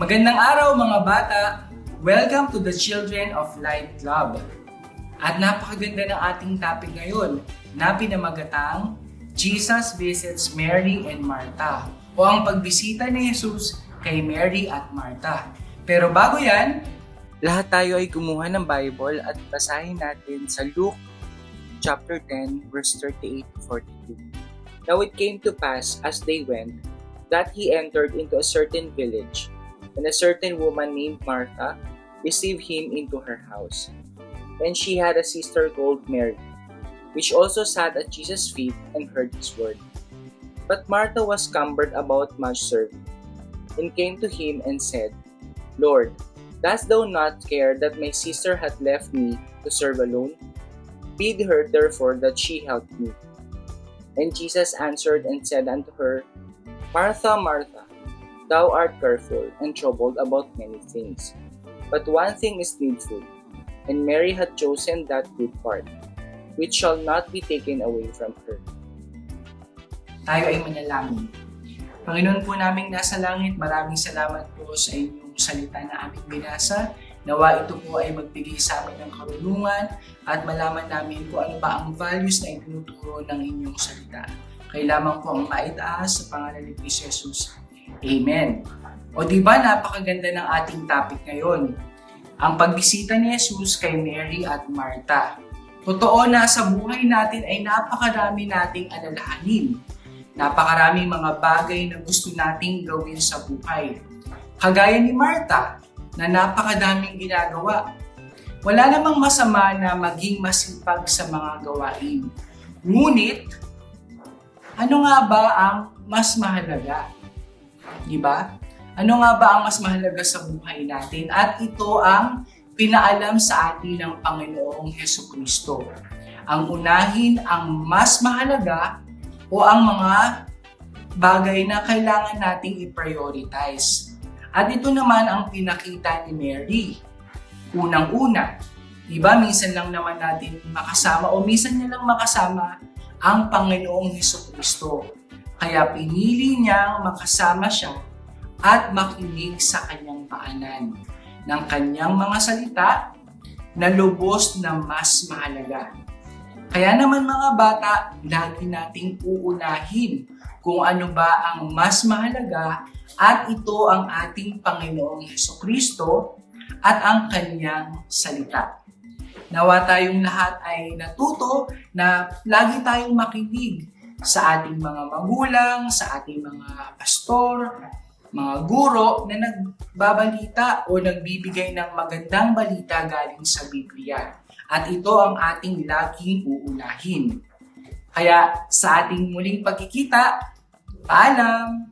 Magandang araw mga bata! Welcome to the Children of Light Club. At napakaganda ng ating topic ngayon na pinamagatang Jesus visits Mary and Martha o ang pagbisita ni Jesus kay Mary at Martha. Pero bago yan, lahat tayo ay kumuha ng Bible at basahin natin sa Luke chapter 10 verse 38 to 42. Now it came to pass as they went that he entered into a certain village, and a certain woman named Martha received him into her house. And she had a sister called Mary, which also sat at Jesus' feet and heard his word. But Martha was cumbered about much serving, and came to him and said, Lord, dost thou not care that my sister hath left me to serve alone? Bid her therefore that she help me. And Jesus answered and said unto her, Martha, Martha, thou art careful and troubled about many things. But one thing is needful, and Mary hath chosen that good part, which shall not be taken away from her. Tayo ay manalangin. Panginoon po naming nasa langit, maraming salamat po sa inyong salita na aming binasa. Nawa ito po ay magbigay sa amin ng karunungan at malaman namin kung ano ba ang values na itinuturo ng inyong salita. Kaya lamang po ang maitaas sa pangalan ni Jesus. Amen. O diba napakaganda ng ating topic ngayon. Ang pagbisita ni Jesus kay Mary at Martha. Totoo na sa buhay natin ay napakarami nating alalahanin. Napakaraming mga bagay na gusto nating gawin sa buhay. Kagaya ni Martha na napakadaming ginagawa. Wala namang masama na maging masipag sa mga gawain. Ngunit, ano nga ba ang mas mahalaga? Diba? Ano nga ba ang mas mahalaga sa buhay natin? At ito ang pinaalam sa atin ng Panginoong Hesukristo. Ang unahin ang mas mahalaga o ang mga bagay na kailangan nating i-prioritize. At ito naman ang pinakita ni Mary. Unang-una, diba minsan lang naman natin makasama o minsan niya lang makasama ang Panginoong Hesukristo. Kaya pinili niyang makasama siya at makinig sa kanyang paanan ng kanyang mga salita na lubos na mas mahalaga. Kaya naman mga bata, lagi nating uunahin kung ano ba ang mas mahalaga at ito ang ating Panginoong Hesukristo at ang kanyang salita. Nawa tayong lahat ay natuto na lagi tayong makinig sa ating mga magulang, sa ating mga pastor, mga guro na nagbabalita o nagbibigay ng magandang balita galing sa Biblia. At ito ang ating laging uunahin. Kaya sa ating muling pagkikita, paalam!